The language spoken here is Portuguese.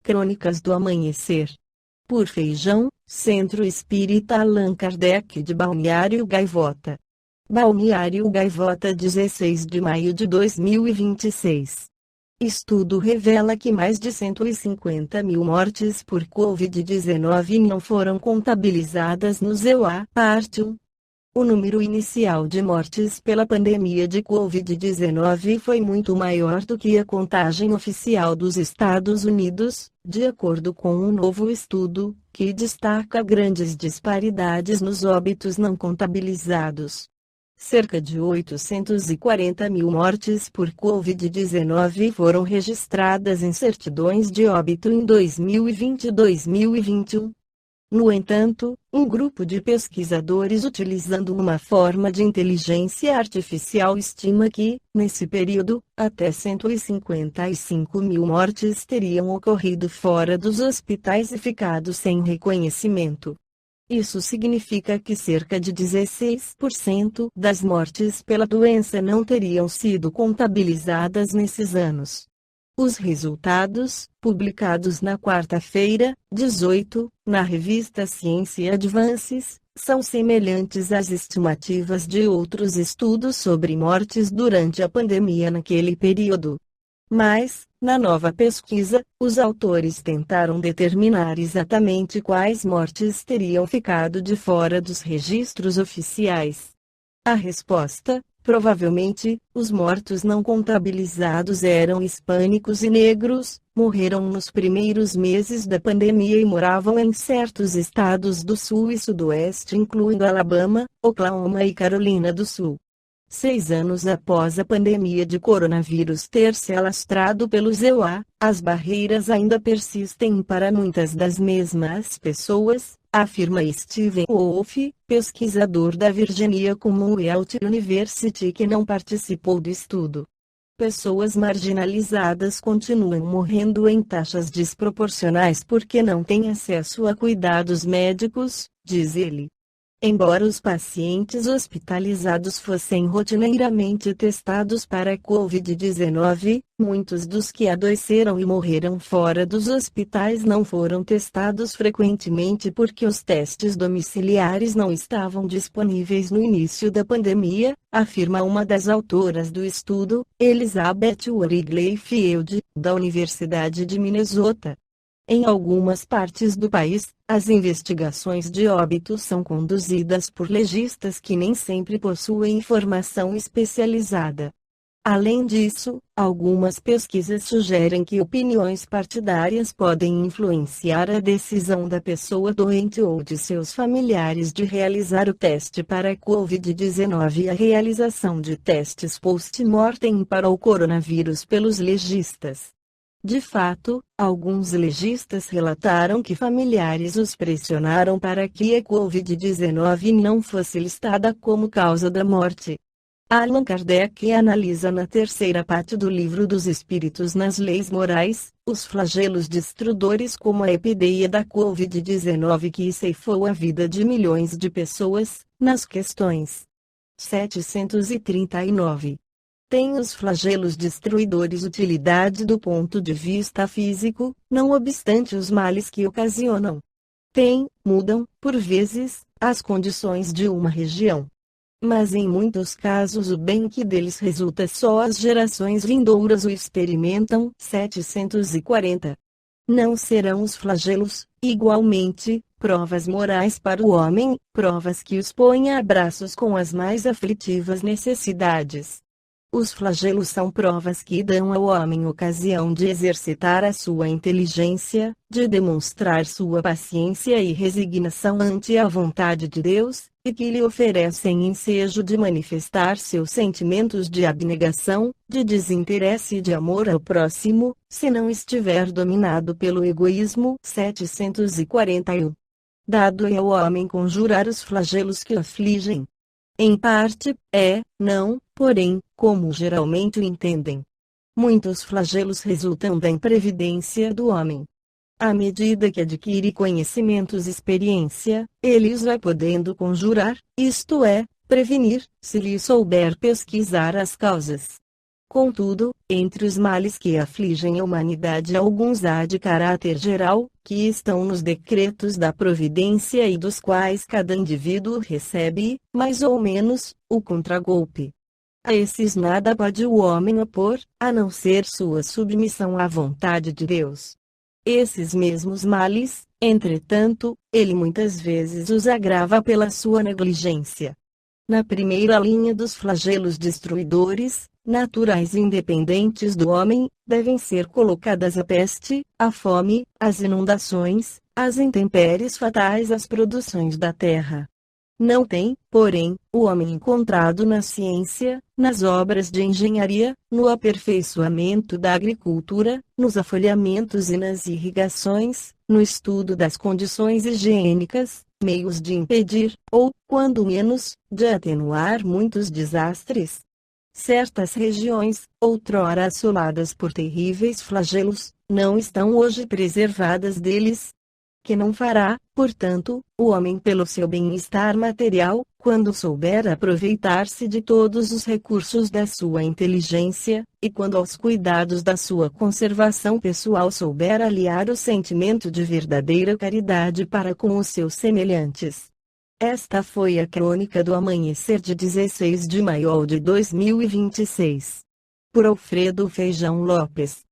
Crônicas do Amanhecer. Por Feijão, Centro Espírita Allan Kardec de Balneário Gaivota. Balneário Gaivota, 16 de maio de 2026. Estudo revela que mais de 150 mil mortes por Covid-19 não foram contabilizadas no ZEUA. Parte 1. O número inicial de mortes pela pandemia de Covid-19 foi muito maior do que a contagem oficial dos Estados Unidos, de acordo com um novo estudo, que destaca grandes disparidades nos óbitos não contabilizados. Cerca de 840 mil mortes por Covid-19 foram registradas em certidões de óbito em 2020 e 2021. No entanto, um grupo de pesquisadores utilizando uma forma de inteligência artificial estima que, nesse período, até 155 mil mortes teriam ocorrido fora dos hospitais e ficado sem reconhecimento. Isso significa que cerca de 16% das mortes pela doença não teriam sido contabilizadas nesses anos. Os resultados, publicados na quarta-feira, 18, na revista Science Advances, são semelhantes às estimativas de outros estudos sobre mortes durante a pandemia naquele período. Mas, na nova pesquisa, os autores tentaram determinar exatamente quais mortes teriam ficado de fora dos registros oficiais. A resposta: provavelmente, os mortos não contabilizados eram hispânicos e negros, morreram nos primeiros meses da pandemia e moravam em certos estados do Sul e Sudoeste, incluindo Alabama, Oklahoma e Carolina do Sul. 6 anos após a pandemia de coronavírus ter se alastrado pelo ZEUA, as barreiras ainda persistem para muitas das mesmas pessoas, afirma Steven Wolf, pesquisador da Virginia Commonwealth University que não participou do estudo. Pessoas marginalizadas continuam morrendo em taxas desproporcionais porque não têm acesso a cuidados médicos, diz ele. Embora os pacientes hospitalizados fossem rotineiramente testados para Covid-19, muitos dos que adoeceram e morreram fora dos hospitais não foram testados frequentemente porque os testes domiciliares não estavam disponíveis no início da pandemia, afirma uma das autoras do estudo, Elizabeth Wrigley-Field, da Universidade de Minnesota. Em algumas partes do país, as investigações de óbito são conduzidas por legistas que nem sempre possuem formação especializada. Além disso, algumas pesquisas sugerem que opiniões partidárias podem influenciar a decisão da pessoa doente ou de seus familiares de realizar o teste para a Covid-19 e a realização de testes post-mortem para o coronavírus pelos legistas. De fato, alguns legistas relataram que familiares os pressionaram para que a Covid-19 não fosse listada como causa da morte. Allan Kardec analisa na terceira parte do Livro dos Espíritos nas Leis Morais, os flagelos destruidores como a epidemia da Covid-19 que ceifou a vida de milhões de pessoas, nas questões 739. Tem os flagelos destruidores utilidade do ponto de vista físico, não obstante os males que ocasionam. Mudam, por vezes, as condições de uma região. Mas em muitos casos o bem que deles resulta só as gerações vindouras o experimentam. 740. Não serão os flagelos, igualmente, provas morais para o homem, provas que os põem a braços com as mais aflitivas necessidades. Os flagelos são provas que dão ao homem ocasião de exercitar a sua inteligência, de demonstrar sua paciência e resignação ante a vontade de Deus, e que lhe oferecem ensejo de manifestar seus sentimentos de abnegação, de desinteresse e de amor ao próximo, se não estiver dominado pelo egoísmo. 741. Dado é ao homem conjurar os flagelos que o afligem. Em parte, não, porém, como geralmente o entendem. Muitos flagelos resultam da imprevidência do homem. À medida que adquire conhecimentos e experiência, ele os vai podendo conjurar, isto é, prevenir, se lhe souber pesquisar as causas. Contudo, entre os males que afligem a humanidade alguns há de caráter geral, que estão nos decretos da providência e dos quais cada indivíduo recebe, mais ou menos, o contragolpe. A esses nada pode o homem opor, a não ser sua submissão à vontade de Deus. Esses mesmos males, entretanto, ele muitas vezes os agrava pela sua negligência. Na primeira linha dos flagelos destruidores, naturais e independentes do homem, devem ser colocadas a peste, a fome, as inundações, as intempéries fatais às produções da terra. Não tem, porém, o homem encontrado na ciência, nas obras de engenharia, no aperfeiçoamento da agricultura, nos afolhamentos e nas irrigações, no estudo das condições higiênicas, meios de impedir, ou, quando menos, de atenuar muitos desastres. Certas regiões, outrora assoladas por terríveis flagelos, não estão hoje preservadas deles. Que não fará, portanto, o homem pelo seu bem-estar material, quando souber aproveitar-se de todos os recursos da sua inteligência, e quando aos cuidados da sua conservação pessoal souber aliar o sentimento de verdadeira caridade para com os seus semelhantes. Esta foi a crônica do amanhecer de 16 de maio de 2026. Por Alfredo Feijão Lopes.